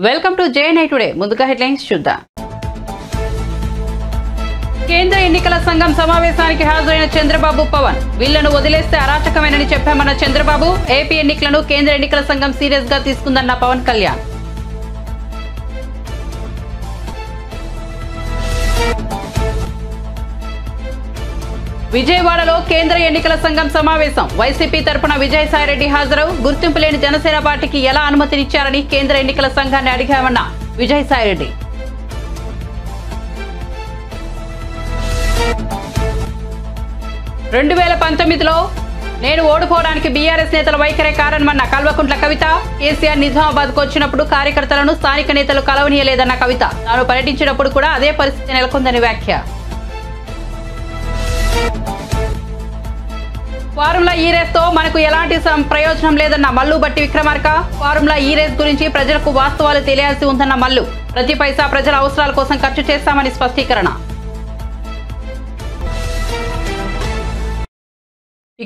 Welcome to JNI today. ముందుగా headlines చూద్దాం. కేంద్ర ఎన్నికల సంఘం సమావేశానికి హాజరైన చంద్రబాబు పవన్ వీళ్లను వదిలేస్తే అరాచకమేనని చెప్పామన్న చంద్రబాబు. ఏపీ ఎన్నికలను కేంద్ర ఎన్నికల సంఘం సీరియస్ గా తీసుకుందన్న పవన్ కళ్యాణ్. విజయవాడలో కేంద్ర ఎన్నికల సంఘం సమావేశం. వైసీపీ తరపున విజయసాయిరెడ్డి హాజరు. గుర్తింపు లేని జనసేన పార్టీకి ఎలా అనుమతినిచ్చారని కేంద్ర ఎన్నికల సంఘాన్ని అడిగామన్న విజయసాయిరెడ్డి. 2019లో నేను ఓడిపోవడానికి బీఆర్ఎస్ నేతల వైఖరే కారణమన్న కల్వకుంట్ల కవిత. కేసీఆర్ నిజామాబాద్ కు వచ్చినప్పుడు కార్యకర్తలను స్థానిక నేతలు కలవనీయలేదన్న కవిత. తాను పర్యటించినప్పుడు కూడా అదే పరిస్థితి నెలకొందని వ్యాఖ్య. ఫార్ములా ఈ రేస్ తో మనకు ఎలాంటి ప్రయోజనం లేదన్న మల్లు బట్టి విక్రమార్క. ఫార్ములా ఈ రేస్ గురించి ప్రజలకు వాస్తవాలు తెలియాల్సి ఉందన్న మల్లు. ప్రతి పైసా ప్రజల అవసరాల కోసం ఖర్చు చేస్తామని స్పష్టీకరణ.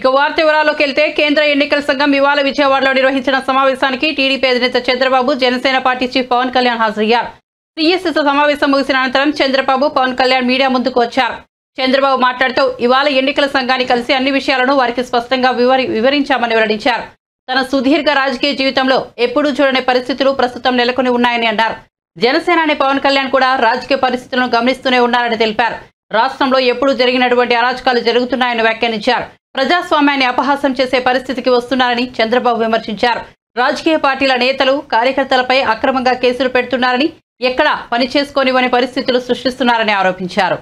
ఇక వార్త వివరాల్లోకి వెళ్తే కేంద్ర ఎన్నికల సంఘం ఇవాళ విజయవాడలో నిర్వహించిన సమావేశానికి టీడీపీ అధినేత చంద్రబాబు, జనసేన పార్టీ చీఫ్ పవన్ కళ్యాణ్ హాజరయ్యారు. సిఎస్తో సమావేశం ముగిసిన అనంతరం చంద్రబాబు, పవన్ కళ్యాణ్ మీడియా ముందుకు వచ్చారు. చంద్రబాబు మాట్లాడుతూ ఇవాళ ఎన్నికల సంఘాన్ని కలిసి అన్ని విషయాలను వారికి స్పష్టంగా వివరించామని వెల్లడించారు. తన సుదీర్ఘ రాజకీయ జీవితంలో ఎప్పుడూ చూడని పరిస్థితులు ప్రస్తుతం నెలకొని ఉన్నాయని అన్నారు. జనసేనాని పవన్ కళ్యాణ్ కూడా రాజకీయ పరిస్థితులను గమనిస్తూనే ఉన్నారని తెలిపారు. రాష్ట్రంలో ఎప్పుడూ జరిగినటువంటి అరాచకాలు జరుగుతున్నాయని వ్యాఖ్యానించారు. ప్రజాస్వామ్యాన్ని అపహాసం చేసే పరిస్థితికి వస్తున్నారని చంద్రబాబు విమర్శించారు. రాజకీయ పార్టీల నేతలు, కార్యకర్తలపై అక్రమంగా కేసులు పెడుతున్నారని, ఎక్కడా పని చేసుకోనివని పరిస్థితులు సృష్టిస్తున్నారని ఆరోపించారు.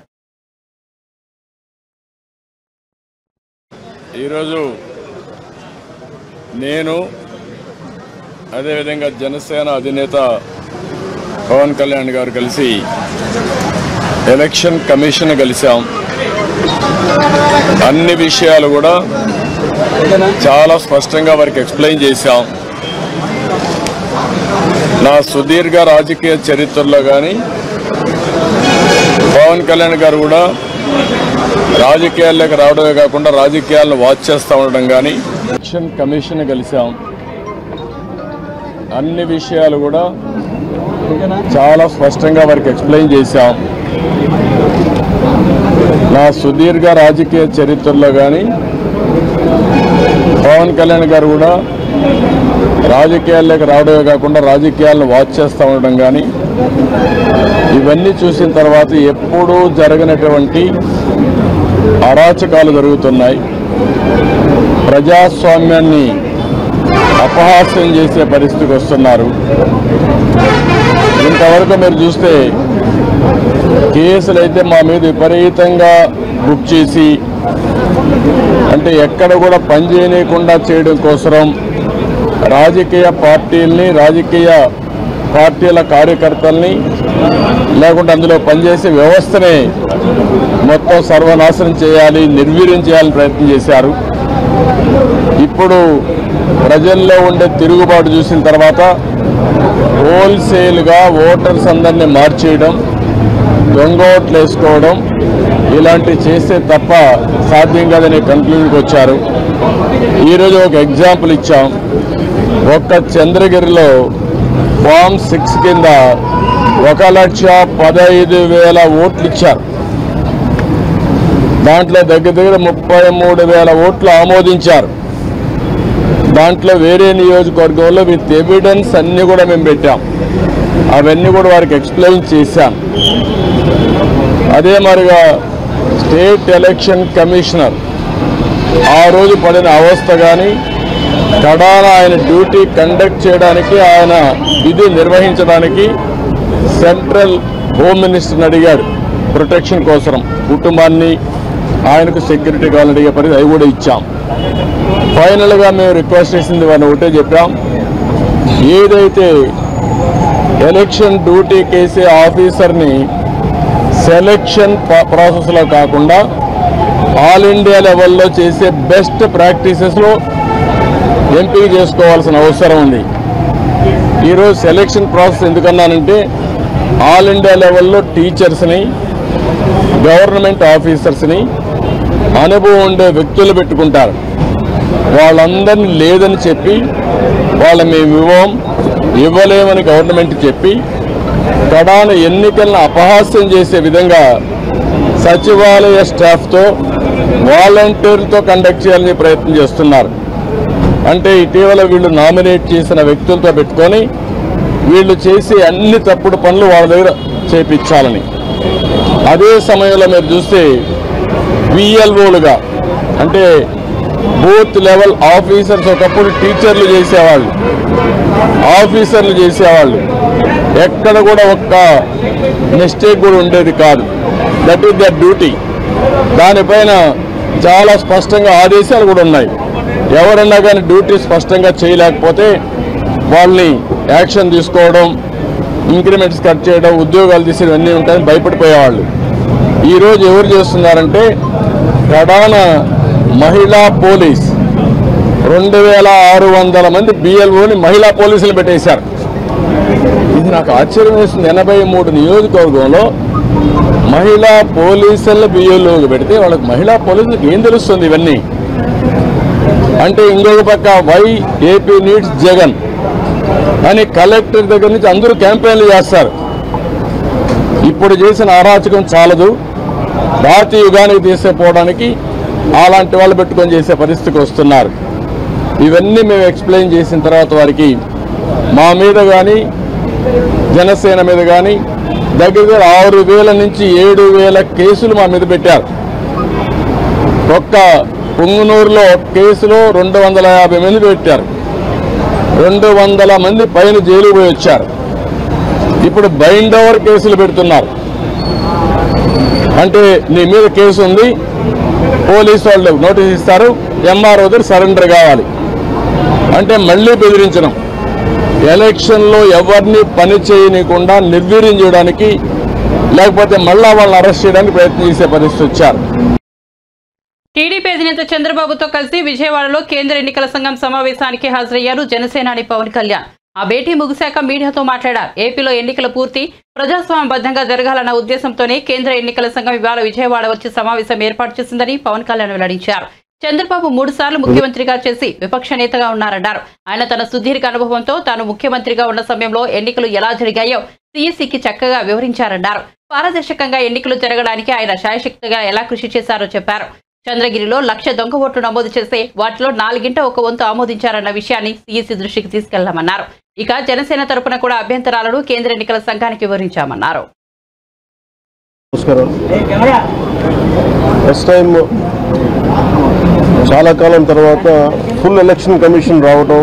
ఈరోజు నేను అదేవిధంగా జనసేన అధినేత పవన్ కళ్యాణ్ గారు కలిసి ఎలక్షన్ కమిషన్ కలిసాం. అన్ని విషయాలు కూడా చాలా స్పష్టంగా వారికి ఎక్స్ప్లెయిన్ చేశాం. నా సుదీర్ఘ రాజకీయ చరిత్రలో కానీ పవన్ కళ్యాణ్ గారు కూడా రాజకీయాల్లోకి రావడమే కాకుండా రాజకీయాలను వాచ్ చేస్తూ ఉండడం కానీ ఎలక్షన్ కమిషన్ కలిసాం. అన్ని విషయాలు కూడా చాలా స్పష్టంగా వారికి ఎక్స్ప్లెయిన్ చేశాం. నా సుదీర్ఘ రాజకీయ చరిత్రలో కానీ పవన్ కళ్యాణ్ గారు కూడా రాజకీయాల్లోకి రావడమే కాకుండా రాజకీయాలను వాచ్ చేస్తూ ఉండడం కానీ ఇవన్నీ చూసిన తర్వాత ఎప్పుడూ జరగనటువంటి అరాచకాలు జరుగుతున్నాయి. ప్రజాస్వామ్యాన్ని అపహాస్యం చేసే పరిస్థితికి వస్తున్నారు. ఇంతవరకు మీరు చూస్తే కేసులు అయితే మా మీద విపరీతంగా బుక్ చేసి, అంటే ఎక్కడ కూడా పని చేయకుండా చేయడం కోసం రాజకీయ పార్టీల్ని, రాజకీయ పార్టీల కార్యకర్తల్ని, లేకుంటే అందులో పనిచేసే వ్యవస్థనే మొత్తం సర్వనాశనం చేయాలి, నిర్వీర్యం చేయాలని ప్రయత్నం చేశారు. ఇప్పుడు ప్రజల్లో ఉండే తిరుగుబాటు చూసిన తర్వాత హోల్సేల్గా ఓటర్స్ అందరినీ మార్చేయడం, దొంగ ఓట్లు వేసుకోవడం ఇలాంటివి చేస్తే తప్ప సాధ్యం కాదని కన్క్లూజన్కి వచ్చారు. ఈరోజు ఒక ఎగ్జాంపుల్ ఇచ్చాం. ఒక్క చంద్రగిరిలో ఫామ్ 6 కింద 1,15,000 ఓట్లు ఇచ్చారు. దాంట్లో దగ్గర 33,000 ఓట్లు ఆమోదించారు. దాంట్లో వేరే నియోజకవర్గంలో విత్ ఎవిడెన్స్ అన్నీ కూడా మేము పెట్టాం. అవన్నీ కూడా వారికి ఎక్స్ప్లెయిన్ చేశాం. అదే మరిగా స్టేట్ ఎలక్షన్ కమిషనర్ ఆ రోజు పడిన అవస్థ కానీ, కడాన ఆయన డ్యూటీ కండక్ట్ చేయడానికి, ఆయన విధి నిర్వహించడానికి సెంట్రల్ హోమ్ మినిస్టర్ని అడిగాడు ప్రొటెక్షన్ కోసం. కుటుంబాన్ని, ఆయనకు సెక్యూరిటీ కావాలని అడిగే పరిస్థితి అవి కూడా ఇచ్చాం. ఫైనల్గా మేము రిక్వెస్ట్ చేసింది వారిని ఒకటే చెప్పాం. ఏదైతే ఎలక్షన్ డ్యూటీ కేసే ఆఫీసర్ని సెలక్షన్ ప్రాసెస్లో కాకుండా ఆల్ ఇండియా లెవెల్లో చేసే బెస్ట్ ప్రాక్టీసెస్లో ఎంపిక చేసుకోవాల్సిన అవసరం ఉంది. ఈరోజు సెలక్షన్ ప్రాసెస్ ఎందుకన్నానంటే ఆల్ ఇండియా లెవెల్లో టీచర్స్ని, గవర్నమెంట్ ఆఫీసర్స్ని, అనుభవం ఉండే వ్యక్తులు పెట్టుకుంటారు. వాళ్ళందరినీ లేదని చెప్పి వాళ్ళ మేము ఇవ్వం, ఇవ్వలేమని గవర్నమెంట్ చెప్పి కడాన ఎన్నికలను అపహాస్యం చేసే విధంగా సచివాలయ స్టాఫ్తో వాలంటీర్లతో కండక్ట్ చేయాలని ప్రయత్నం చేస్తున్నారు. అంటే ఇటీవల వీళ్ళు నామినేట్ చేసిన వ్యక్తులతో పెట్టుకొని వీళ్ళు చేసే అన్ని తప్పుడు పనులు వాళ్ళ దగ్గర చేపించాలని. అదే సమయంలో మీరు చూస్తే విఎల్ఓలుగా అంటే బూత్ లెవెల్ ఆఫీసర్స్ ఒకప్పుడు టీచర్లు చేసేవాళ్ళు, ఆఫీసర్లు చేసేవాళ్ళు. ఎక్కడ కూడా ఒక్క మిస్టేక్ కూడా ఉండేది కాదు. That is their duty. దానిపైన చాలా స్పష్టంగా ఆదేశాలు కూడా ఉన్నాయి. ఎవరన్నా కానీ డ్యూటీ స్పష్టంగా చేయలేకపోతే వాళ్ళని యాక్షన్ తీసుకోవడం, ఇంక్రిమెంట్స్ కట్ చేయడం, ఉద్యోగాలు తీసేయడం అన్నీ ఉంటాయని భయపడిపోయేవాళ్ళు. ఈరోజు ఎవరు చేస్తున్నారంటే ప్రధాన మహిళా పోలీస్ 2600 మంది బిఎల్ఓని మహిళా పోలీసులు పెట్టేశారు. ఇది నాకు ఆశ్చర్యం వేస్తుంది. 83 నియోజకవర్గంలో మహిళా పోలీసుల బిఎల్ఓకి పెడితే వాళ్ళకి మహిళా పోలీసులకు ఏం తెలుస్తుంది ఇవన్నీ అంటే? ఇంకొక పక్క వై ఏపీ నీడ్స్ జగన్ అని కలెక్టర్ దగ్గర నుంచి అందరూ క్యాంపెయిన్లు చేస్తారు. ఇప్పుడు చేసిన అరాచకం చాలదు, భారతీయ యుగానికి తీసుకుపోవడానికి అలాంటి వాళ్ళు పెట్టుకొని చేసే పరిస్థితికి వస్తున్నారు. ఇవన్నీ మేము ఎక్స్ప్లెయిన్ చేసిన తర్వాత వారికి మా మీద కానీ జనసేన మీద కానీ దగ్గర 6000 నుంచి 7000 కేసులు మా మీద పెట్టారు. ఒక్క పుంగనూరులో కేసులో 250 మంది పెట్టారు. 200 మంది పైన జైలుకు పోయి వచ్చారు. ఇప్పుడు బైండ్ ఓవర్ కేసులు పెడుతున్నారు. అంటే నీ మీద కేసు ఉంది, పోలీసు వాళ్ళు నోటీస్ ఇస్తారు, ఎంఆర్ఓ దగ్గర సరెండర్ కావాలి అంటే మళ్ళీ బెదిరించడం. ఎలక్షన్లో ఎవరిని పని చేయనీయకుండా నిర్వీర్యం చేయడానికి, లేకపోతే మళ్ళా వాళ్ళని అరెస్ట్ చేయడానికి ప్రయత్నం చేసే పరిస్థితి వచ్చారు. టీడీపీ అధినేత చంద్రబాబుతో కలిసి విజయవాడలో కేంద్ర ఎన్నికల సంఘం సమావేశానికి హాజరయ్యారు జనసేనాని పవన్ కళ్యాణ్. ఆ భేటీ ముగిశాక మీడియాతో మాట్లాడారు. ఏపీలో ఎన్నికలు పూర్తి ప్రజాస్వామ్యబద్ధంగా జరగాలన్న ఉద్దేశంతోనే కేంద్ర ఎన్నికల సంఘం ఇవాళ విజయవాడ వచ్చి సమావేశం ఏర్పాటు చేసిందని పవన్ కళ్యాణ్ వెల్లడించారు. చంద్రబాబు 3 సార్లు ముఖ్యమంత్రిగా చేసి విపక్ష నేతగా ఉన్నారన్నారు. ఆయన తన సుదీర్ఘ అనుభవంతో తాను ముఖ్యమంత్రిగా ఉన్న సమయంలో ఎన్నికలు ఎలా జరిగాయో సీఈసీకి చక్కగా వివరించారన్నారు. పారదర్శకంగా ఎన్నికలు జరగడానికి ఆయన శాయశక్తిగా ఎలా కృషి చేశారో చెప్పారు. చంద్రగిరిలో 1,00,000 దొంగ ఓట్లు నమోదు చేస్తే వాటిలో 4 వంతు ఆమోదించారన్న విషయాన్ని సీఈసీ దృష్టికి తీసుకెళ్లామన్నారు. ఇక జనసేన తరపున కూడా అభ్యంతరాలను కేంద్ర ఎన్నికల సంఘానికి వివరించామన్నారు. చాలా కాలం తర్వాత ఫుల్ ఎలక్షన్ కమిషన్ రావడం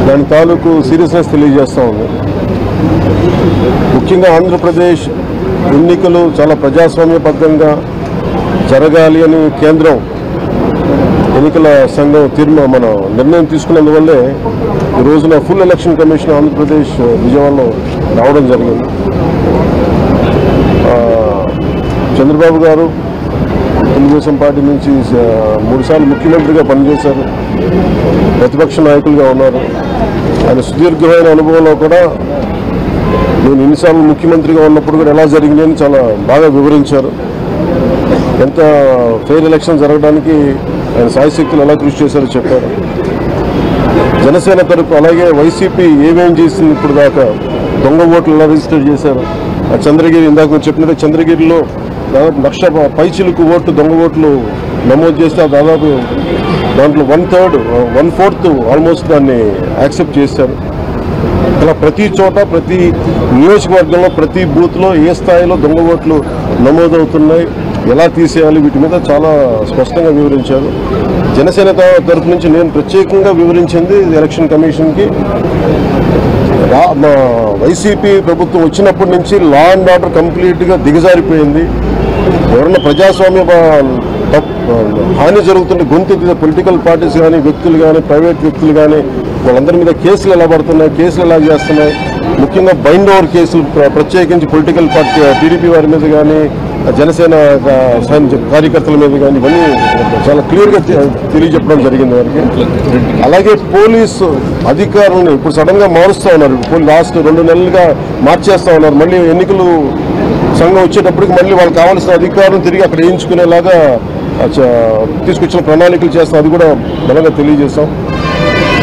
దాని తాలూకు సీరియస్నెస్ తెలియజేస్తూ ఉంది. ముఖ్యంగా ఆంధ్రప్రదేశ్ ఎన్నికలు చాలా ప్రజాస్వామ్యబద్ధంగా జరగాలి అని కేంద్రం ఎన్నికల సంఘం మన నిర్ణయం తీసుకున్నందువల్లే ఈ రోజున ఫుల్ ఎలక్షన్ కమిషన్ ఆంధ్రప్రదేశ్ విజయవాడలో రావడం జరిగింది. చంద్రబాబు గారు తెలుగుదేశం పార్టీ నుంచి 3 సార్లు ముఖ్యమంత్రిగా పనిచేశారు, ప్రతిపక్ష నాయకులుగా ఉన్నారు. ఆయన సుదీర్ఘమైన అనుభవంలో కూడా నేను ఎన్నిసార్లు ముఖ్యమంత్రిగా ఉన్నప్పుడు కూడా ఎలా జరిగింది అని చాలా బాగా వివరించారు. ఎంత ఫెయిర్ ఎలక్షన్ జరగడానికి ఆయన సాయశక్తులు ఎలా కృషి చేశారో చెప్పారు. జనసేన తరపు అలాగే వైసీపీ ఏమేం చేసింది ఇప్పుడు దాకా, దొంగ ఓట్లు ఎలా రిజిస్టర్ చేశారు. ఆ చంద్రగిరి ఇందాక మీరు చెప్పినట్టు చంద్రగిరిలో దాదాపు 1,00,000 పైచిలకు ఓట్లు దొంగ ఓట్లు నమోదు చేస్తే దాదాపు దాంట్లో 1/4 ఆల్మోస్ట్ దాన్ని యాక్సెప్ట్ చేశారు. ఇలా ప్రతి చోట ప్రతి నియోజకవర్గంలో ప్రతి బూత్లో ఏ స్థాయిలో దొంగ ఓట్లు నమోదవుతున్నాయి, ఎలా తీసేయాలి, వీటి మీద చాలా స్పష్టంగా వివరించారు. జనసేన తరఫు నుంచి నేను ప్రత్యేకంగా వివరించింది ఎలక్షన్ కమిషన్కి, మా వైసీపీ ప్రభుత్వం వచ్చినప్పటి నుంచి లా అండ్ ఆర్డర్ కంప్లీట్గా దిగజారిపోయింది. ఎవరన్నా ప్రజాస్వామ్య హాని జరుగుతుంటే గొంతెత్తిన పొలిటికల్ పార్టీస్ కానీ వ్యక్తులు కానీ ప్రైవేట్ వ్యక్తులు కానీ వాళ్ళందరి మీద కేసులు ఎలా పడుతున్నాయి, కేసులు ఎలా చేస్తున్నాయి, ముఖ్యంగా బైండ్ ఓవర్ కేసులు ప్రత్యేకించి పొలిటికల్ పార్టీ టీడీపీ వారి మీద కానీ జనసేన కార్యకర్తల మీద కానీ ఇవన్నీ చాలా క్లియర్గా తెలియజెప్పడం జరిగింది వారికి. అలాగే పోలీసు అధికారులను ఇప్పుడు సడన్గా మారుస్తూ ఉన్నారు. లాస్ట్ 2 నెలలుగా మార్చేస్తూ ఉన్నారు. మళ్ళీ ఎన్నికలు సంఘం వచ్చేటప్పటికి మళ్ళీ వాళ్ళకి కావాల్సిన అధికారులను తిరిగి అక్కడ వేయించుకునేలాగా తీసుకొచ్చిన ప్రణాళికలు చేస్తాం. అది కూడా బలంగా తెలియజేస్తాం.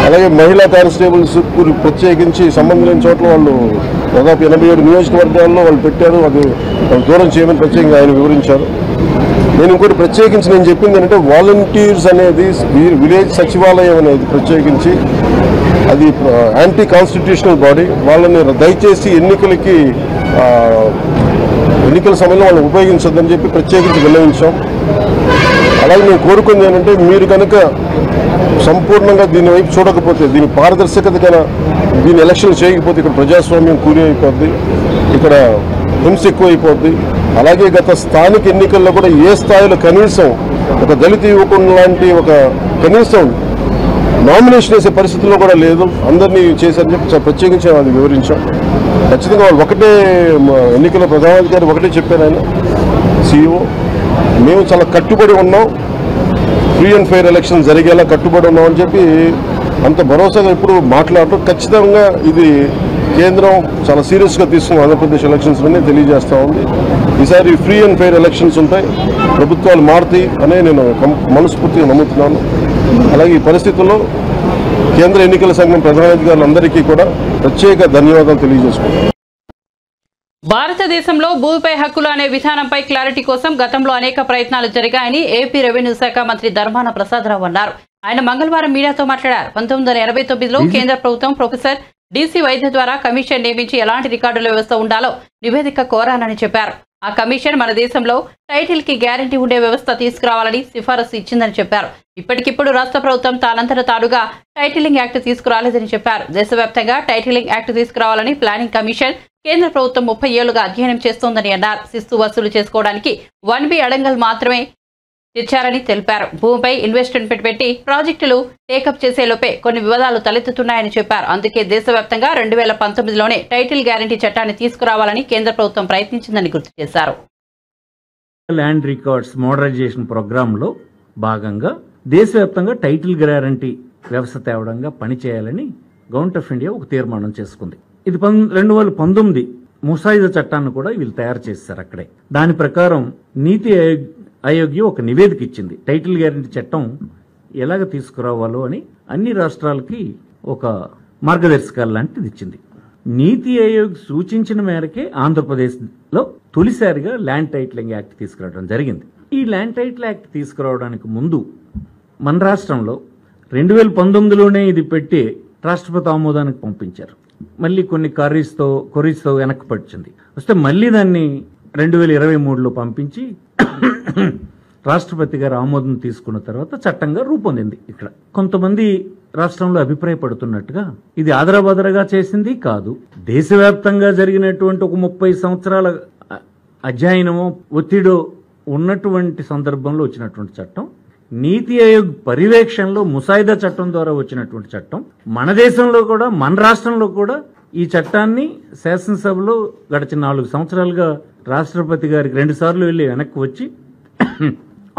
అలాగే మహిళా కానిస్టేబుల్స్ ప్రత్యేకించి సంబంధం లేని చోట్ల వాళ్ళు దాదాపు 87 నియోజకవర్గాల్లో వాళ్ళు పెట్టారు. అది దూరం చేయమని ప్రత్యేకంగా ఆయన వివరించారు. నేను ఇంకోటి ప్రత్యేకించి నేను చెప్పింది ఏంటంటే వాలంటీర్స్ అనేది విలేజ్ సచివాలయం అనేది ప్రత్యేకించి అది యాంటీ కాన్స్టిట్యూషనల్ బాడీ. వాళ్ళని దయచేసి ఎన్నికల సమయంలో వాళ్ళని ఉపయోగించొద్దని చెప్పి ప్రత్యేకించి విన్నవించాం. అలాగే మేము కోరుకుంది ఏంటంటే మీరు కనుక సంపూర్ణంగా దీని వైపు చూడకపోతే, దీని పారదర్శకత కన్నా దీని ఎలక్షన్ చేయకపోతే ఇక్కడ ప్రజాస్వామ్యం కూలి అయిపోద్ది, ఇక్కడ హింస ఎక్కువ అయిపోద్ది. అలాగే గత స్థానిక ఎన్నికల్లో కూడా ఏ స్థాయిలో కనీసం ఒక దళిత యువకుడు లాంటి ఒక కనీసం నామినేషన్ వేసే పరిస్థితుల్లో కూడా లేదు, అందరినీ చేశారని చెప్పి ప్రత్యేకించి అది వివరించాం. ఖచ్చితంగా వాళ్ళు ఒకటే ఎన్నికల ప్రధానాధికారి ఒకటే చెప్పారు ఆయన CEO, మేము చాలా కట్టుబడి ఉన్నాం, ఫ్రీ అండ్ ఫెయిర్ ఎలక్షన్ జరిగేలా కట్టుబడి ఉన్నామని చెప్పి అంత భరోసాగా ఇప్పుడు మాట్లాడటం ఖచ్చితంగా ఇది కేంద్రం చాలా సీరియస్గా తీసుకుని ఆంధ్రప్రదేశ్ ఎలక్షన్స్లోనే తెలియజేస్తూ ఉంది. ఈసారి ఫ్రీ అండ్ ఫెయిర్ ఎలక్షన్స్ ఉంటాయి, ప్రభుత్వాలు మారుతాయి అనే నేను మనస్ఫూర్తిగా నమ్ముతున్నాను. అలాగే ఈ పరిస్థితుల్లో కేంద్ర ఎన్నికల సంఘం ప్రధానాధికారులందరికీ కూడా ప్రత్యేక ధన్యవాదాలు తెలియజేసుకుంటున్నాను. భారతదేశంలో భూమిపై హక్కులు అనే విధానంపై క్లారిటీ కోసం గతంలో అనేక ప్రయత్నాలు జరిగాయని ఏపీ రెవెన్యూ శాఖ మంత్రి ధర్మాన ప్రసాదరావు అన్నారు. ఆయన మంగళవారం మీడియాతో మాట్లాడారు. 1989లో కేంద్ర ప్రభుత్వం ప్రొఫెసర్ DC వైద్య ద్వారా కమిషన్ నియమించి ఎలాంటి రికార్డుల వ్యవస్థ ఉండాలో నివేదిక కోరానని చెప్పారు. ఆ కమిషన్ మన దేశంలో టైటిల్ కి గ్యారంటీ ఉండే వ్యవస్థ తీసుకురావాలని సిఫారసు ఇచ్చిందని చెప్పారు. ఇప్పటికిప్పుడు రాష్ట్ర ప్రభుత్వం తానంతట తానుగా టైటిలింగ్ యాక్ట్ తీసుకురాలేదని చెప్పారు. దేశవ్యాప్తంగా టైటిలింగ్ యాక్ట్ తీసుకురావాలని ప్లానింగ్ కమిషన్ కేంద్ర ప్రభుత్వం 30 ఏళ్లుగా అధ్యయనం చేస్తోందని అన్నారు. శిస్తు వసూలు చేసుకోవడానికి 1B అడంగల్ మాత్రమే తెచ్చారని తెలిపారు. భూమిపై ఇన్వెస్ట్మెంట్ పెట్టి ప్రాజెక్టులు టేకప్ చేసేలోపే కొన్ని వివాదాలు తలెత్తుతున్నాయని చెప్పారు. అందుకే దేశవ్యాప్తంగా 2019లోనే టైటిల్ గ్యారంటీ చట్టాన్ని తీసుకురావాలని కేంద్ర ప్రభుత్వం ప్రయత్నించిందని గుర్తు చేశారు. ల్యాండ్ రికార్డ్స్ మోడరైజేషన్ ప్రోగ్రాంలో భాగంగా దేశవ్యాప్తంగా టైటిల్ గ్యారంటీ వ్యవస్థ తేవడంగా పనిచేయాలని గవర్నమెంట్ ఆఫ్ ఇండియా ఒక తీర్మానం చేసుకుంది. ఇది 2019 ముసాయిదా చట్టాన్ని కూడా వీళ్ళు తయారు చేశారు అక్కడే. దాని ప్రకారం నీతి ఆయోగ్ ఒక నివేదిక ఇచ్చింది. టైటిల్ గ్యారంటీ చట్టం ఎలాగ తీసుకురావాలో అని అన్ని రాష్ట్రాలకి ఒక మార్గదర్శకాలు లాంటిది ఇచ్చింది. నీతి ఆయోగ్ సూచించిన మేరకే ఆంధ్రప్రదేశ్లో తొలిసారిగా ల్యాండ్ టైటిలింగ్ యాక్ట్ తీసుకురావడం జరిగింది. ఈ ల్యాండ్ టైటిల్ యాక్ట్ తీసుకురావడానికి ముందు మన రాష్ట్రంలో 2019లోనే ఇది పెట్టి రాష్ట్రపతి ఆమోదానికి పంపించారు. మళ్ళీ కొన్ని కొరీస్తో వెనక్కి పడిచింది. వస్తే మళ్ళీ దాన్ని 2023లో పంపించి రాష్ట్రపతి గారు ఆమోదం తీసుకున్న తర్వాత చట్టంగా రూపొందింది. ఇక్కడ కొంతమంది రాష్ట్రంలో అభిప్రాయపడుతున్నట్టుగా ఇది ఆదరబాదరగా చేసింది కాదు. దేశవ్యాప్తంగా జరిగినటువంటి ఒక 30 సంవత్సరాల అధ్యయనమో ఒత్తిడో ఉన్నటువంటి సందర్భంలో వచ్చినటువంటి చట్టం, నీతి ఆయోగ్ పర్యవేక్షణలో ముసాయిదా చట్టం ద్వారా వచ్చినటువంటి చట్టం, మన దేశంలో కూడా మన రాష్ట్రంలో కూడా ఈ చట్టాన్ని శాసనసభలో గడిచిన 4 సంవత్సరాలుగా రాష్ట్రపతి గారికి 2 సార్లు వెళ్లి వెనక్కి వచ్చి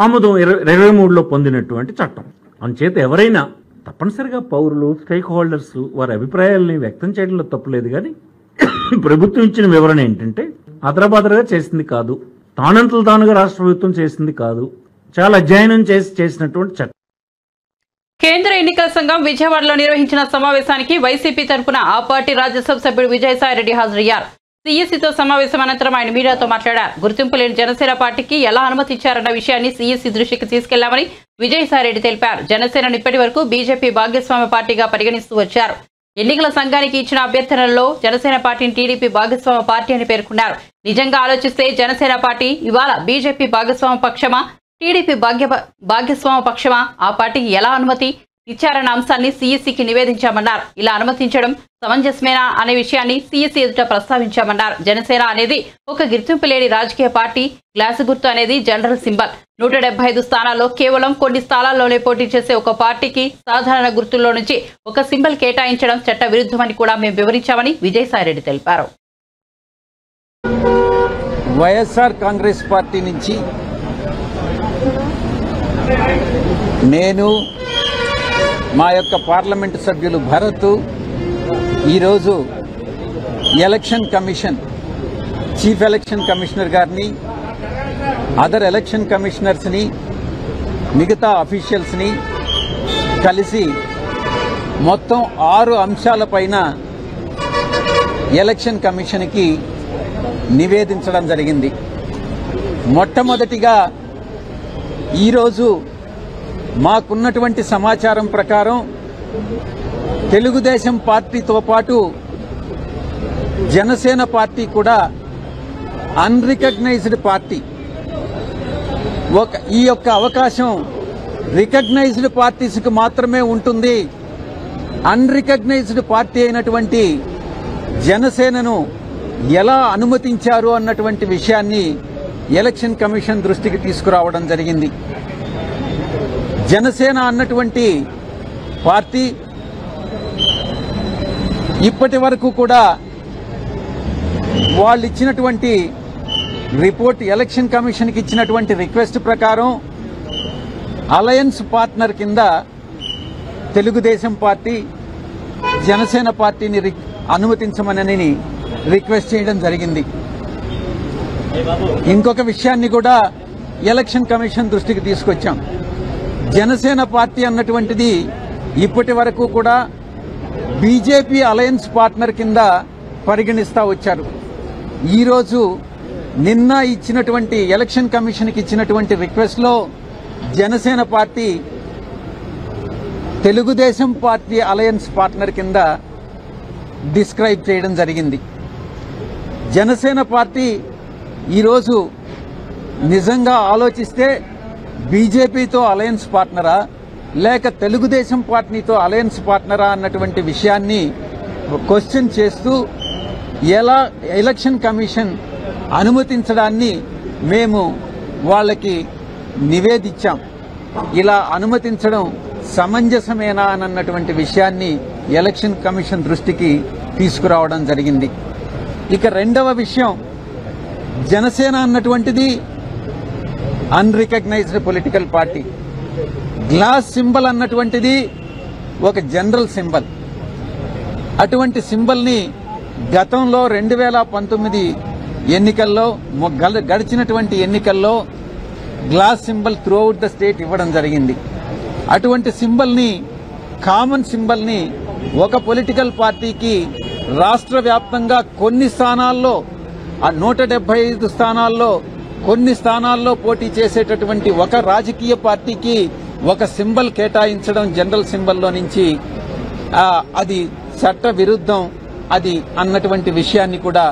ఆమోదం 2023లో పొందినటువంటి చట్టం. అందుచేత ఎవరైనా తప్పనిసరిగా పౌరులు, స్టేక్ హోల్డర్స్ వారి అభిప్రాయాలని వ్యక్తం చేయడంలో తప్పులేదు. కానీ ప్రభుత్వం ఇచ్చిన వివరణ ఏంటంటే ఆదరబాదరగా చేసింది కాదు, తానంతలు తానుగా రాష్ట్ర ప్రభుత్వం చేసింది కాదు, చాలా అధ్యయనం చేసినటువంటి చట్టం. కేంద్ర ఎన్నికల సంఘం విజయవాడలో నిర్వహించిన సమావేశానికి వైసీపీ తరఫున ఆ పార్టీ రాజ్యసభ సభ్యుడు విజయసాయిరెడ్డి హాజరయ్యారు. సిఎస్సితో సమావేశం అనంతరం ఆయన మీడియాతో మాట్లాడారు. గుర్తింపు లేని జనసేన పార్టీకి ఎలా అనుమతి ఇచ్చారన్న విషయాన్ని సిఎస్సి దృష్టికి తీసుకెళ్లామని విజయసాయిరెడ్డి తెలిపారు. జనసేనను ఇప్పటి వరకు బీజేపీ భాగస్వామ్య పార్టీగా పరిగణిస్తూ వచ్చారు. ఎన్నికల సంఘానికి ఇచ్చిన అభ్యర్థనలలో జనసేన పార్టీని టీడీపీ భాగస్వామ్య పార్టీ అని పేర్కొన్నారు. నిజంగా ఆలోచిస్తే జనసేన పార్టీ ఇవాళ బీజేపీ భాగస్వామ్య పక్షమా, టీడీపీ భాగస్వామ్య పక్షమా, ఆ పార్టీకి ఎలా అనుమతి ఇచ్చారన్న అంశాన్ని సిఎస్సికి నివేదించామన్నారు. ఇలా అనుమతించడం సమంజసమేనా అనే విషయాన్ని సిఎస్సి ఎదుట ప్రస్తావించామన్నారు. జనసేన అనేది ఒక గుర్తింపు లేని రాజకీయ పార్టీ. గ్లాసు గుర్తు అనేది జనరల్ సింబల్. 175 స్థానాల్లో కేవలం కొన్ని స్థానాల్లోనే పోటీ చేసే ఒక పార్టీకి సాధారణ గుర్తుల్లో నుంచి ఒక సింబల్ కేటాయించడం చట్ట విరుద్ధమని కూడా మేము వివరించామని విజయసాయిరెడ్డి తెలిపారు. వైఎస్ఆర్ కాంగ్రెస్ పార్టీ నుంచి నేను, మా యొక్క పార్లమెంటు సభ్యులు భరత్ ఈరోజు election commission, chief election commissioner గారిని, అదర్ ఎలక్షన్ కమిషనర్స్ని, మిగతా అఫీషియల్స్ని కలిసి మొత్తం 6 అంశాలపైన ఎలక్షన్ కమిషన్కి నివేదించడం జరిగింది. మొట్టమొదటిగా ఈరోజు మాకున్నటువంటి సమాచారం ప్రకారం తెలుగుదేశం పార్టీతో పాటు జనసేన పార్టీ కూడా అన్రికగ్నైజ్డ్ పార్టీ. ఈ యొక్క అవకాశం రికగ్నైజ్డ్ పార్టీస్కి మాత్రమే ఉంటుంది. అన్రికగ్నైజ్డ్ పార్టీ అయినటువంటి జనసేనను ఎలా అనుమతించారు అన్నటువంటి విషయాన్ని ఎలక్షన్ కమిషన్ దృష్టికి తీసుకురావడం జరిగింది. జనసేన అన్నటువంటి పార్టీ ఇప్పటి వరకు కూడా వాళ్ళు ఇచ్చినటువంటి రిపోర్ట్, ఎలక్షన్ కమిషన్కి ఇచ్చినటువంటి రిక్వెస్ట్ ప్రకారం అలయన్స్ పార్ట్నర్ కింద తెలుగుదేశం పార్టీ, జనసేన పార్టీని అనుమతించమని రిక్వెస్ట్ చేయడం జరిగింది. ఇంకొక విషయాన్ని కూడా ఎలక్షన్ కమిషన్ దృష్టికి తీసుకొచ్చాం. జనసేన పార్టీ అన్నటువంటిది ఇప్పటి వరకు కూడా బీజేపీ అలయన్స్ పార్ట్నర్ కింద పరిగణిస్తా వచ్చారు. ఈరోజు నిన్న ఇచ్చినటువంటి ఎలక్షన్ కమిషన్కి ఇచ్చినటువంటి రిక్వెస్ట్లో Janasena party Telugu Desam party alliance partner కింద డిస్క్రైబ్ చేయడం జరిగింది. జనసేన పార్టీ ఈరోజు నిజంగా ఆలోచిస్తే బీజేపీతో అలయన్స్ పార్ట్నరా లేక తెలుగుదేశం పార్టీతో అలయన్స్ పార్ట్నరా అన్నటువంటి విషయాన్ని క్వశ్చన్ చేస్తూ ఎలా ఎలక్షన్ కమిషన్ అనుమతించడాన్ని మేము వాళ్ళకి నివేదించాం. ఇలా అనుమతించడం సమంజసమేనా అన్నటువంటి విషయాన్ని ఎలక్షన్ కమిషన్ దృష్టికి తీసుకురావడం జరిగింది. ఇక రెండవ విషయం, జనసేన అన్నటువంటిది unrecognised political party. Glass symbol అన్నటువంటిది ఒక జనరల్ సింబల్. అటువంటి సింబల్ని గతంలో 2019 ఎన్నికల్లో గడిచినటువంటి ఎన్నికల్లో glass symbol throughout the state ఇవ్వడం జరిగింది. అటువంటి సింబల్ని, కామన్ సింబల్ని ఒక పొలిటికల్ పార్టీకి రాష్ట్ర వ్యాప్తంగా కొన్ని స్థానాల్లో, 175 స్థానాల్లో కొన్ని స్థానాల్లో పోటీ చేసేటటువంటి ఒక రాజకీయ పార్టీకి ఒక సింబల్ కేటాయించడం జనరల్ సింబల్లో నుంచి అది చట్ట విరుద్ధం అది అన్నటువంటి విషయాన్ని కూడా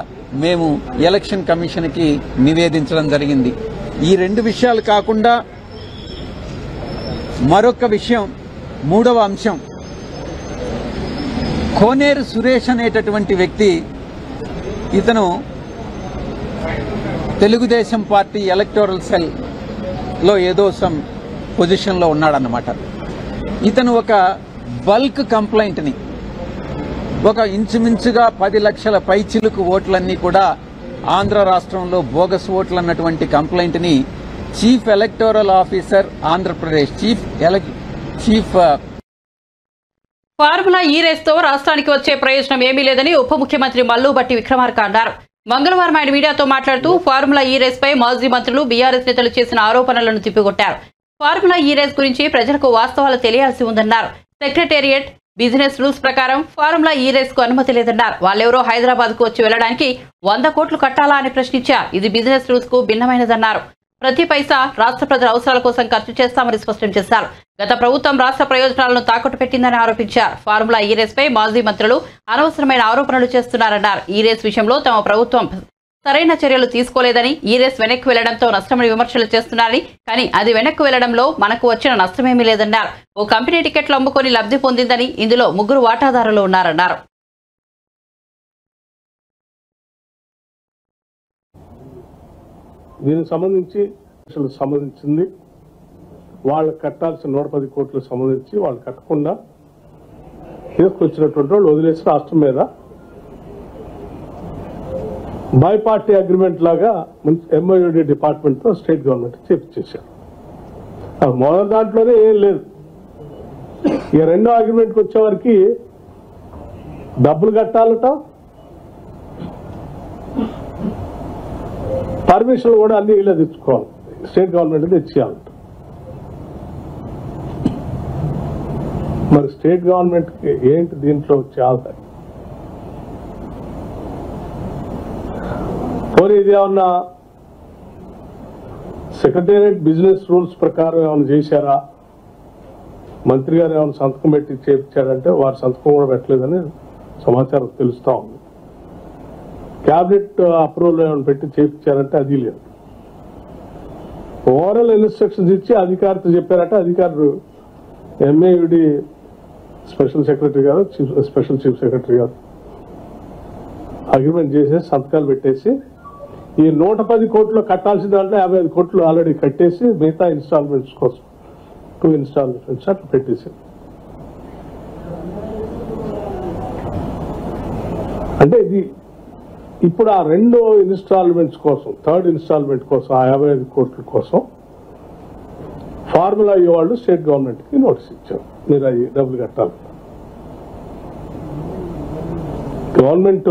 మేము ఎలక్షన్ కమిషన్కి నివేదించడం జరిగింది. ఈ 2 విషయాలు కాకుండా మరొక విషయం, మూడవ అంశం, కోనేరు సురేష్ అనేటటువంటి వ్యక్తి, ఇతను తెలుగుదేశం పార్టీ ఎలక్టోరల్ సెల్ లో ఏదో సమ్ పొజిషన్లో ఉన్నాడన్నమాట. ఇతను ఒక బల్క్ కంప్లైంట్ని, ఒక ఇంచుమించుగా 10 లక్షల పైచిలుకు ఓట్లన్నీ కూడా ఆంధ్ర రాష్ట్రంలో బోగస్ ఓట్లు అన్నటువంటి కంప్లైంట్ని chief electoral officer Andhra Pradesh chief formula ఈ రేస్తో రాష్ట్రానికి వచ్చే ప్రయోజనం ఏమీ లేదని ఉప ముఖ్యమంత్రి మల్లు భట్టి విక్రమార్క అన్నారు. మంగళవారం ఆయన మీడియాతో మాట్లాడుతూ ఫార్ములా ఈ రేస్ పై మాజీ మంత్రులు, బీఆర్ఎస్ నేతలు చేసిన ఆరోపణలను తిప్పికొట్టారు. ఫార్ములా ఈ రేస్ గురించి ప్రజలకు వాస్తవాలు తెలియాల్సి ఉందన్నారు. సెక్రటేరియట్ బిజినెస్ రూల్స్ ప్రకారం ఫార్ములా ఈ రేస్ కు అనుమతి లేదన్నారు. వాళ్ళెవరో హైదరాబాద్ కు వచ్చి వెళ్లడానికి 100 కోట్లు కట్టాలా అని ప్రశ్నించారు. ఇది బిజినెస్ రూల్స్ కు భిన్నమైనదన్నారు. ప్రతి పైసా రాష్ట్ర ప్రజల అవసరాల కోసం ఖర్చు చేస్తామని స్పష్టం చేశారు. గత ప్రభుత్వం రాష్ట్ర ప్రయోజనాలను తాకట్టు పెట్టిందని ఆరోపించారు. ఫార్ములా ఈ రేస్ పై మాజీ మంత్రులు అనవసరమైన ఆరోపణలు చేస్తున్నారన్నారు. ఈ రేస్ విషయంలో తమ ప్రభుత్వం సరైన చర్యలు తీసుకోలేదని, ఈ రేస్ వెనక్కి వెళ్లడంతో నష్టమని విమర్శలు చేస్తున్నారని, కానీ అది వెనక్కి వెళ్లడంలో మనకు వచ్చిన నష్టమేమీ లేదన్నారు. ఓ కంపెనీ టికెట్లు అమ్ముకొని లబ్ధి పొందిందని, ఇందులో 3 వాటాదారులు ఉన్నారన్నారు. దీనికి సంబంధించింది వాళ్ళు కట్టాల్సిన 110 కోట్లకు సంబంధించి వాళ్ళు కట్టకుండా తీసుకొచ్చినటువంటి వాళ్ళు వదిలేసి రాష్ట్రం మీద బై పార్టీ అగ్రిమెంట్ లాగా ఎంఓయూడి డిపార్ట్మెంట్తో స్టేట్ గవర్నమెంట్ చేపించేశారు. మొదటి దాంట్లోనే ఏం లేదు. ఇక రెండో అగ్రిమెంట్కి వచ్చేవారికి డబ్బులు కట్టాలట, పర్మిషన్లు కూడా అన్ని ఇలా తెచ్చుకోవాలి, స్టేట్ గవర్నమెంట్ తెచ్చేయాలంట. మరి స్టేట్ గవర్నమెంట్కి ఏంటి దీంట్లో వచ్చే ఆదాయం? పోనీ ఇది ఏమన్నా సెక్రటేరియట్ బిజినెస్ రూల్స్ ప్రకారం ఏమైనా చేశారా? మంత్రి గారు ఏమైనా సంతకం పెట్టి చేయించారంటే వారి సంతకం కూడా పెట్టలేదని సమాచారం తెలుస్తా ఉంది. క్యాబినెట్ అప్రూవల్ ఏమైనా పెట్టి చేయించారంటే అది లేదు. ఓవరాల్ ఇన్స్ట్రక్షన్స్ ఇచ్చి అధికారితో చెప్పారంటే అధికారులు ఎంఏయుడి స్పెషల్ సెక్రటరీ గారు స్పెషల్ చీఫ్ సెక్రటరీ గారు అగ్రిమెంట్ చేసేసి సంతకాలు పెట్టేసి ఈ 110 కోట్లు కట్టాల్సిన దాంట్లో 55 కోట్లు ఆల్రెడీ కట్టేసి మిగతా ఇన్స్టాల్మెంట్స్ కోసం 2 ఇన్స్టాల్మెంట్స్ అట్లా పెట్టేసి అంటే ఇది ఇప్పుడు ఆ 2 ఇన్స్టాల్మెంట్స్ కోసం 3rd ఇన్స్టాల్మెంట్ కోసం ఆ 55 కోట్ల కోసం ఫార్ములా అయ్యేవాళ్ళు స్టేట్ గవర్నమెంట్కి నోటీస్ ఇచ్చారు, మీరు అవి డబ్బులు కట్టాలి. గవర్నమెంట్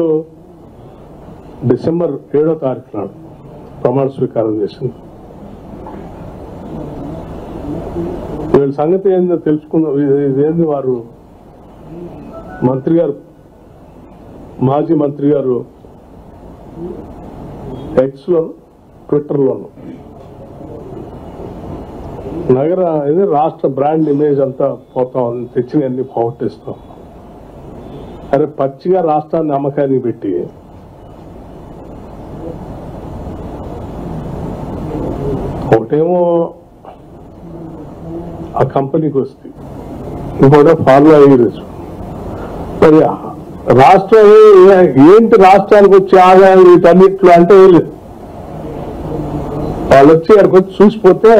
డిసెంబర్ 7వ తారీఖు నాడు ప్రమాణ స్వీకారం చేసింది. వీళ్ళ సంగతి ఏందో తెలుసుకుందాం. ఇదేంది వారు మంత్రి గారు మాజీ మంత్రి గారు ఎక్స్లో ట్విట్టర్లోను నగర ఇది రాష్ట్ర బ్రాండ్ ఇమేజ్ అంతా పోతా ఉంది, తెచ్చినవన్నీ పోగొట్టేస్తాం. అరే పచ్చిగా రాష్ట్రాన్ని అమ్మకానికి పెట్టి ఒకటేమో ఆ కంపెనీకి వస్తుంది, ఇంకోటి ఫార్ములా అయ్యేది. మరి రాష్ట్రం ఏంటి రాష్ట్రానికి వచ్చే ఆదాయం వీటన్నిట్లో అంటే లేదు. వాళ్ళు వచ్చి అక్కడికి వచ్చి చూసిపోతే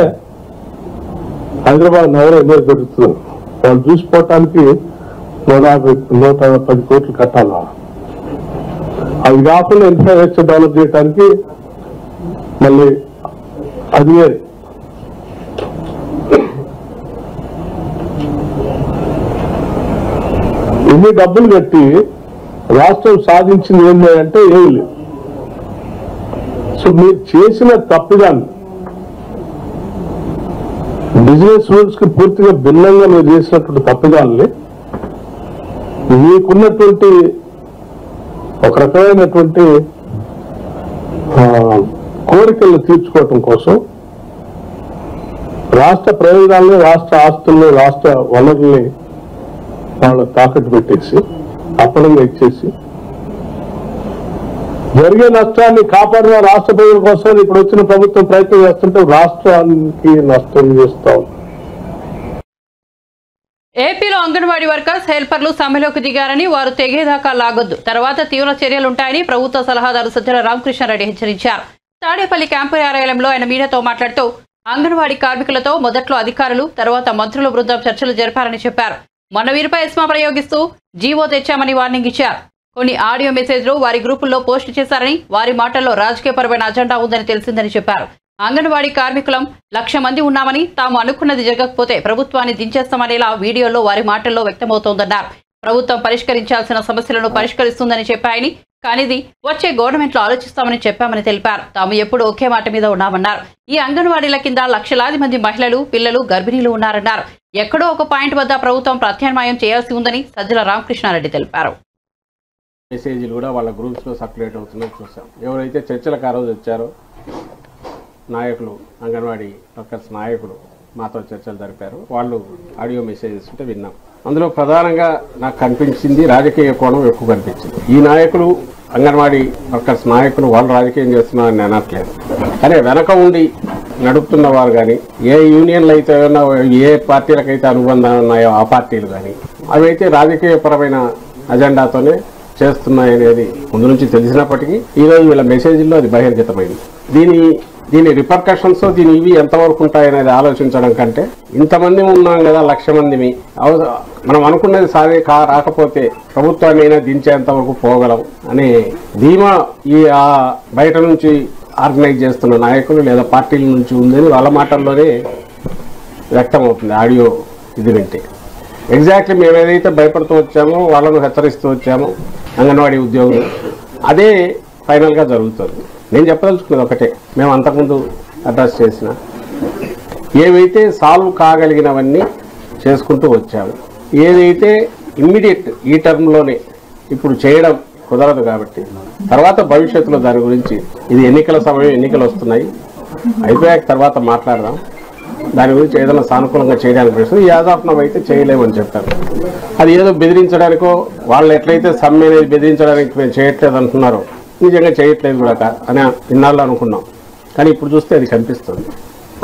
హైదరాబాద్ నగరం ఇమేజ్ పెరుగుతుంది. వాళ్ళు చూసిపోవటానికి 110 కోట్లు కట్టాలా? అది కాకుండా ఇన్ఫ్రాస్ట్రక్చర్ డెవలప్ చేయడానికి మళ్ళీ అది ఇన్ని డబ్బులు కట్టి రాష్ట్రం సాధించింది ఏంటి అంటే ఏమి లేదు. సో మీరు చేసిన తప్పిదాన్ని బిజినెస్ రూల్స్ కి పూర్తిగా భిన్నంగా మీరు చేసినటువంటి తప్పిదాన్ని మీకున్నటువంటి ఒక రకమైనటువంటి కోరికలను తీర్చుకోవటం కోసం రాష్ట్ర ప్రయోజనాలని, రాష్ట్ర ఆస్తుల్ని, రాష్ట్ర వనరుల్ని వాళ్ళ తాకట్టు పెట్టేసి అప్పనంగా ఇచ్చేసి జరిగే నష్టాన్ని కాపాడిన రాష్ట్ర ప్రజల కోసం ఇప్పుడు వచ్చిన ప్రభుత్వం ప్రయత్నం చేస్తుంటే రాష్ట్రానికి నష్టం చేస్తాం. ఏపీలో అంగన్వాడీ వర్కర్స్ హెల్పర్లు సమ్మెలోకి దిగారని, వారు తెగేదాకా లాగొద్దు, తర్వాత తీవ్ర చర్యలుంటాయని ప్రభుత్వ సలహాదారు సజ్జల రామకృష్ణారెడ్డి హెచ్చరించారు. తాడేపల్లి క్యాంపు కార్యాలయంలో ఆయన మీడియాతో మాట్లాడుతూ అంగన్వాడీ కార్మికులతో మొదట్లో అధికారులు, తర్వాత మంత్రుల బృందం చర్చలు జరిపారని చెప్పారు. మొన్న వీరిపై ఎస్మా ప్రయోగిస్తూ జీవో తెచ్చామని వార్నింగ్ ఇచ్చారు. కొన్ని ఆడియో మెసేజ్లు వారి గ్రూపుల్లో పోస్టు చేశారని, వారి మాటల్లో రాజకీయపరమైన అజెండా ఉందని తెలిసిందని చెప్పారు. అంగన్వాడీ కార్మికులం 1,00,000 మంది ఉన్నామని, తాము అనుకున్నది జరగకపోతే ప్రభుత్వాన్ని దించేస్తామనేలా వీడియోలో వారి మాటల్లో వ్యక్తమవుతోందన్నారు. ప్రభుత్వం పరిష్కరించాల్సిన సమస్యలను పరిష్కరిస్తుందని చెప్పాయని, కానిది వచ్చే గవర్నమెంట్లో ఆలోచిస్తామని చెప్పామని తెలిపారు. తాము ఎప్పుడు ఒకే మాట మీద ఉన్నామన్నారు. ఈ అంగన్వాడీల కింద లక్షలాది మంది మహిళలు, పిల్లలు, గర్భిణీలు ఉన్నారన్నారు. ఎక్కడో ఒక పాయింట్ వద్ద ప్రభుత్వం ప్రత్యామ్నాయం చేయాల్సి ఉందని సజ్జల రామకృష్ణారెడ్డి తెలిపారు. మెసేజ్లు కూడా వాళ్ళ గ్రూప్స్లో సర్క్యులేట్ అవుతున్నాయి చూసాం. ఎవరైతే చర్చలకు ఆ రోజు వచ్చారో నాయకులు, అంగన్వాడీ వర్కర్స్ నాయకులు మాతో చర్చలు జరిపారు. వాళ్ళు ఆడియో మెసేజెస్ ఉంటే విన్నాం. అందులో ప్రధానంగా నాకు కనిపించింది రాజకీయ కోణం ఎక్కువ కనిపించింది. ఈ నాయకులు, అంగన్వాడీ వర్కర్స్ నాయకులు వాళ్ళు రాజకీయం చేస్తున్నారని అనట్లేదు, కానీ వెనక ఉండి నడుపుతున్న వారు కానీ, ఏ యూనియన్లు అయితే ఏ పార్టీలకైతే అనుబంధం ఉన్నాయో ఆ పార్టీలు కానీ అవైతే రాజకీయపరమైన అజెండాతోనే చేస్తున్నాయనేది ముందు నుంచి తెలిసినప్పటికీ ఈరోజు వీళ్ళ మెసేజ్లో అది బహిర్గతమైంది. దీని రిపర్కషన్స్, దీని ఇవి ఎంతవరకు ఉంటాయనేది ఆలోచించడం కంటే, ఇంతమంది ఉన్నాం కదా 1,00,000 మందిని, మనం అనుకున్నది రాకపోతే ప్రభుత్వాన్ని అయినా దించేంత వరకు పోగలం అనే ధీమా ఈ బయట నుంచి ఆర్గనైజ్ చేస్తున్న నాయకులు లేదా పార్టీల నుంచి ఉందని వాళ్ళ మాటల్లోనే వ్యక్తమవుతుంది. ఆడియో ఇది వింటే ఎగ్జాక్ట్లీ మేము ఏదైతే భయపడుతూ వచ్చామో, వాళ్ళను హెచ్చరిస్తూ వచ్చామో అంగన్వాడీ ఉద్యోగులు, అదే ఫైనల్గా జరుగుతుంది. నేను చెప్పదలుచుకున్నది ఒకటే, మేము అంతకుముందు అడ్రస్ చేసిన ఏవైతే సాల్వ్ కాగలిగినవన్నీ చేసుకుంటూ వచ్చాము. ఏదైతే ఇమ్మీడియట్ ఈ టర్మ్లోనే ఇప్పుడు చేయడం కుదరదు కాబట్టి తర్వాత భవిష్యత్తులో దాని గురించి ఇది ఎన్నికల సమయం, ఎన్నికలు వస్తున్నాయి, అయిపోయాక తర్వాత మాట్లాడదాం, దాని గురించి ఏదైనా సానుకూలంగా చేయడానికి ప్రశ్న యాదాపనం అయితే చేయలేమని చెప్పారు. అది ఏదో బెదిరించడానికో వాళ్ళు ఎట్లయితే సమ్మె అనేది బెదిరించడానికి మేము చేయట్లేదు అంటున్నారో నిజంగా చేయట్లేదు కూడా అని ఇన్నాళ్ళు అనుకున్నాం, కానీ ఇప్పుడు చూస్తే అది కనిపిస్తుంది.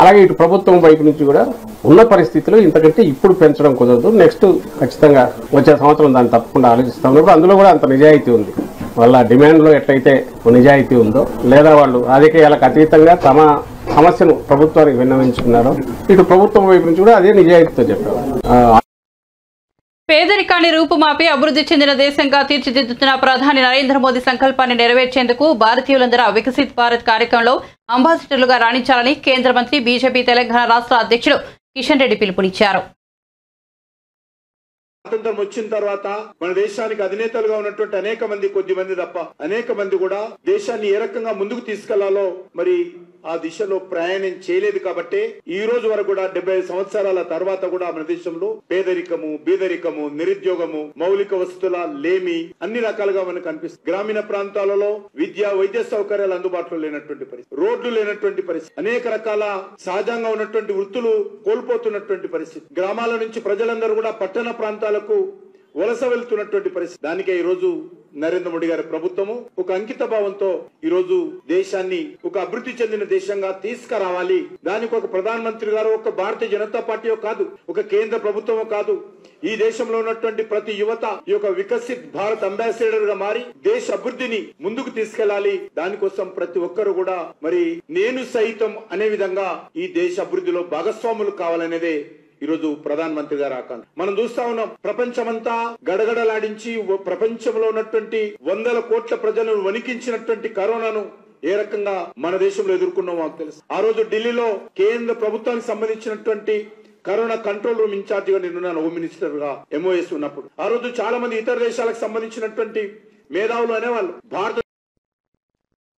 అలాగే ఇటు ప్రభుత్వం వైపు నుంచి కూడా ఉన్న పరిస్థితిలో ఇంతకంటే ఇప్పుడు పెంచడం కుదరదు, నెక్స్ట్ ఖచ్చితంగా వచ్చే సంవత్సరం దాన్ని తప్పకుండా ఆలోచిస్తాం. ఉన్నప్పుడు అందులో కూడా అంత నిజాయితీ ఉంది, వాళ్ళ డిమాండ్లో ఎట్లయితే నిజాయితీ ఉందో, లేదా వాళ్ళు రాజకీయాలకు అతీతంగా తమ సమస్యను ప్రభుత్వానికి విన్నవించుకున్నారో ఇటు ప్రభుత్వం వైపు నుంచి కూడా అదే నిజాయితీతో చెప్పారు. పేదరికాన్ని రూపుమాపి అభివృద్ధి చెందిన దేశంగా తీర్చిదిద్దుతున్న ప్రధాని నరేంద్ర మోదీ సంకల్పాన్ని నెరవేర్చేందుకు భారతీయులందరూ వికసిత్ భారత్ కార్యక్రమంలో అంబాసిడర్లుగా రాణించాలని కేంద్ర మంత్రి బీజేపీ తెలంగాణ రాష్ట్ర అధ్యక్షుడు కిషన్ రెడ్డి పిలుపునిచ్చారు. స్వాతంత్రం వచ్చిన తర్వాత మన దేశానికి అధినేతలుగా ఉన్నటువంటి అనేక మంది, కొద్ది మంది తప్ప అనేక మంది కూడా దేశాన్ని ఏ రకంగా ముందుకు తీసుకెళ్లాలో మరి ఆ దిశలో ప్రయాణం చేయలేదు. కాబట్టి ఈ రోజు వరకు కూడా 75 సంవత్సరాల తర్వాత కూడా మన దేశంలో పేదరికము, బీదరికము, నిరుద్యోగము, మౌలిక వసతుల లేమి అన్ని రకాలుగా మనకు కనిపిస్తుంది. గ్రామీణ ప్రాంతాలలో విద్య, వైద్య సౌకర్యాలు అందుబాటులో లేనటువంటి పరిస్థితి, రోడ్లు లేనటువంటి పరిస్థితి, అనేక రకాల సహజంగా ఉన్నటువంటి వృత్తులు కోల్పోతున్నటువంటి పరిస్థితి, గ్రామాల నుంచి ప్రజలందరూ కూడా పట్టణ ప్రాంతాలకు వలస వెళ్తున్నటువంటి పరిస్థితి. దానికే ఈ రోజు నరేంద్ర మోడీ గారి ప్రభుత్వము ఒక అంకిత భావంతో ఈ రోజు దేశాన్ని ఒక అభివృద్ధి చెందిన దేశంగా తీసుకురావాలి. దానికి ఒక ప్రధానమంత్రి గారు ఒక భారతీయ జనతా పార్టీ కాదు, ఒక కేంద్ర ప్రభుత్వమో కాదు, ఈ దేశంలో ఉన్నటువంటి ప్రతి యువత ఈ యొక్క వికసిత్ భారత్ అంబాసిడర్ గా మారి దేశ అభివృద్ధిని ముందుకు తీసుకెళ్లాలి. దానికోసం ప్రతి ఒక్కరు కూడా మరి నేను సైతం అనే విధంగా ఈ దేశ అభివృద్ధిలో భాగస్వాములు కావాలనేదే ఈ రోజు ప్రధానమంత్రి గారు ఆకాంక్ష. మనం చూస్తా ఉన్నాం, ప్రపంచమంతా గడగడలాడించి ప్రపంచంలో ఉన్నటువంటి 100 కోట్ల ప్రజలను వణికించినటువంటి కరోనాను ఏ రకంగా మన దేశంలో ఎదుర్కొన్నామో మాకు తెలుసు. ఆ రోజు ఢిల్లీలో కేంద్ర ప్రభుత్వానికి సంబంధించినటువంటి కరోనా కంట్రోల్ రూమ్ ఇన్ఛార్జ్ గా నేనున్నాను, హోమ్ మినిస్టర్ గా MOS ఉన్నప్పుడు. ఆ రోజు చాలా మంది ఇతర దేశాలకు సంబంధించినటువంటి మేధావులు అనేవాళ్ళు భారత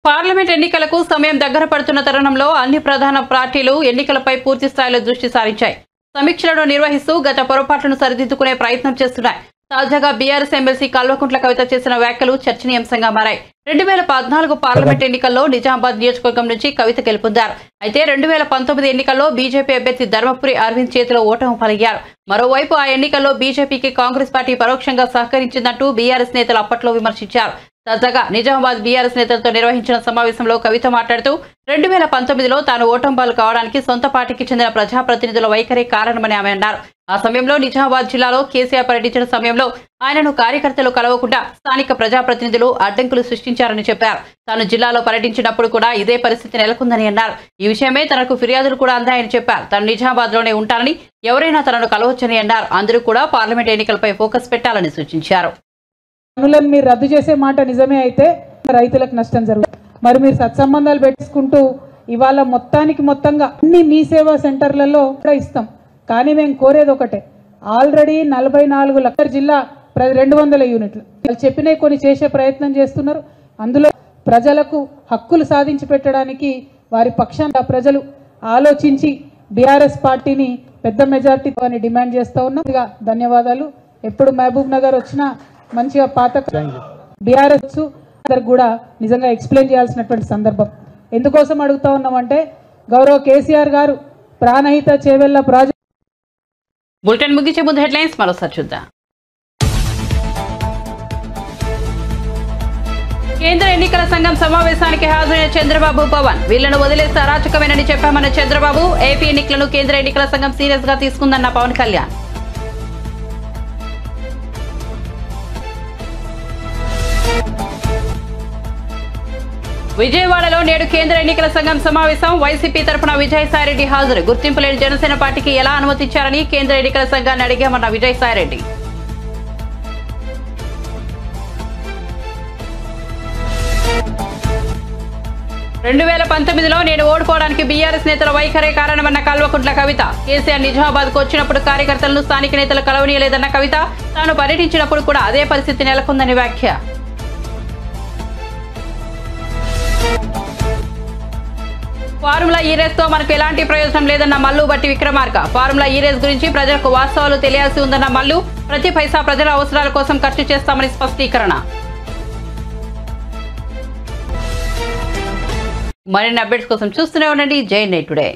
పార్లమెంట్ ఎన్నికలకు సమయం దగ్గర పడుతున్న తరుణంలో అన్ని ప్రధాన పార్టీలు ఎన్నికలపై పూర్తి స్థాయిలో దృష్టి సారించాయి. సమీక్షలను నిర్వహిస్తూ గత పొరపాట్లను సరిదిద్దుకునే ప్రయత్నం చేస్తున్నాయి. తాజాగా బీఆర్ఎస్ ఎమ్మెల్సీ కల్వకుంట్ల కవిత చేసిన వ్యాఖ్యలు చర్చనీయాంశంగా మారాయి. 2014 పార్లమెంట్ ఎన్నికల్లో నిజామాబాద్ నియోజకవర్గం నుంచి కవిత గెలుపొందారు. అయితే 2019 ఎన్నికల్లో బీజేపీ అభ్యర్థి ధర్మపురి అరవింద్ చేతిలో ఓటమి పాలయ్యారు. మరోవైపు ఆ ఎన్నికల్లో బీజేపీకి కాంగ్రెస్ పార్టీ పరోక్షంగా సహకరించిందంటూ బీఆర్ఎస్ నేతలు అప్పట్లో విమర్శించారు. తాజాగా నిజామాబాద్ బీఆర్ఎస్ నేతలతో నిర్వహించిన సమావేశంలో కవిత మాట్లాడుతూ 2019లో తాను ఓటంబాలు కావడానికి సొంత పార్టీకి చెందిన ప్రజాప్రతినిధుల వైఖరి కారణమని ఆమె అన్నారు. ఆ సమయంలో నిజామాబాద్ జిల్లాలో కేసీఆర్ పర్యటించిన సమయంలో ఆయనను కార్యకర్తలు కలవకుండా స్థానిక ప్రజాప్రతినిధులు అడ్డంకులు సృష్టించారని చెప్పారు. తాను జిల్లాలో పర్యటించినప్పుడు కూడా ఇదే పరిస్థితి నెలకొందని అన్నారు. ఈ విషయమే తనకు ఫిర్యాదులు కూడా అందాయని చెప్పారు. తాను నిజామాబాద్ లోనే ఉంటానని, ఎవరైనా తనను కలవచ్చని అన్నారు. అందరూ కూడా పార్లమెంట్ ఎన్నికలపై ఫోకస్ పెట్టాలని సూచించారు. పనులను మీరు రద్దు చేసే మాట నిజమే అయితే రైతులకు నష్టం జరుగుతుంది. మరి మీరు సత్సంబంధాలు పెట్టుకుంటూ ఇవాళ మొత్తంగా అన్ని మీ సేవా సెంటర్లలో కూడా ఇస్తాం. కానీ మేము కోరేది ఒకటే, ఆల్రెడీ 44 లక్షల జిల్లా 200 యూనిట్లు వాళ్ళు చెప్పినవి కొన్ని చేసే ప్రయత్నం చేస్తున్నారు. అందులో ప్రజలకు హక్కులు సాధించి పెట్టడానికి వారి పక్షాన ప్రజలు ఆలోచించి బీఆర్ఎస్ పార్టీని పెద్ద మెజార్టీతో డిమాండ్ చేస్తూ ఉన్నాం. ధన్యవాదాలు. ఎప్పుడు మహబూబ్ నగర్ వచ్చినా మంచిగా పాత బీఆర్ఎస్ కూడా నిజంగా ఎక్స్ప్లెయిన్ చేయాల్సినటువంటి సందర్భం. ఎందుకోసం అడుగుతా ఉన్నామంటే గౌరవ కేసీఆర్ గారు ప్రాణహిత చేవెళ్ల ప్రాజెక్ట్. బులెటిన్ ముగించే ముందు హెడ్లైన్స్ మరోసారి చూద్దాం. కేంద్ర ఎన్నికల సంఘం సమావేశానికి హాజరైన చంద్రబాబు, పవన్ వీళ్లను వదిలేస్తే అరాచకమేనని చెప్పామన్న చంద్రబాబు. ఏపీ ఎన్నికలను కేంద్ర ఎన్నికల సంఘం సీరియస్ గా తీసుకుందన్న పవన్ కళ్యాణ్. విజయవాడలో నేడు కేంద్ర ఎన్నికల సంఘం సమావేశం. వైసీపీ తరఫున విజయసాయిరెడ్డి హాజరు. గుర్తింపు లేని జనసేన పార్టీకి ఎలా అనుమతించారని కేంద్ర ఎన్నికల సంఘాన్ని అడిగామన్న విజయసాయిరెడ్డి. రెండు 2019లో నేను ఓడిపోవడానికి బీఆర్ఎస్ నేతల వైఖరే కారణమన్న కల్వకుంట్ల కవిత. కేసీఆర్ నిజామాబాద్ కు వచ్చినప్పుడు కార్యకర్తలను స్థానిక నేతలు కలవనీయలేదన్న కవిత. తాను పర్యటించినప్పుడు కూడా అదే పరిస్థితి నెలకొందని వ్యాఖ్య. ఫార్ములా ఈ రేస్ తో మనకు ఎలాంటి ప్రయోజనం లేదన్న మల్లు బట్టి విక్రమార్క. ఫార్ములా ఈ రేస్ గురించి ప్రజలకు వాస్తవాలు తెలియాల్సి ఉందన్న మల్లు, ప్రతి పైసా ప్రజల అవసరాల కోసం ఖర్చు చేస్తామని స్పష్టీకరణ. మరిన్ని అప్డేట్స్ కోసం చూస్తూనే ఉండండి జై నైట్ టుడే.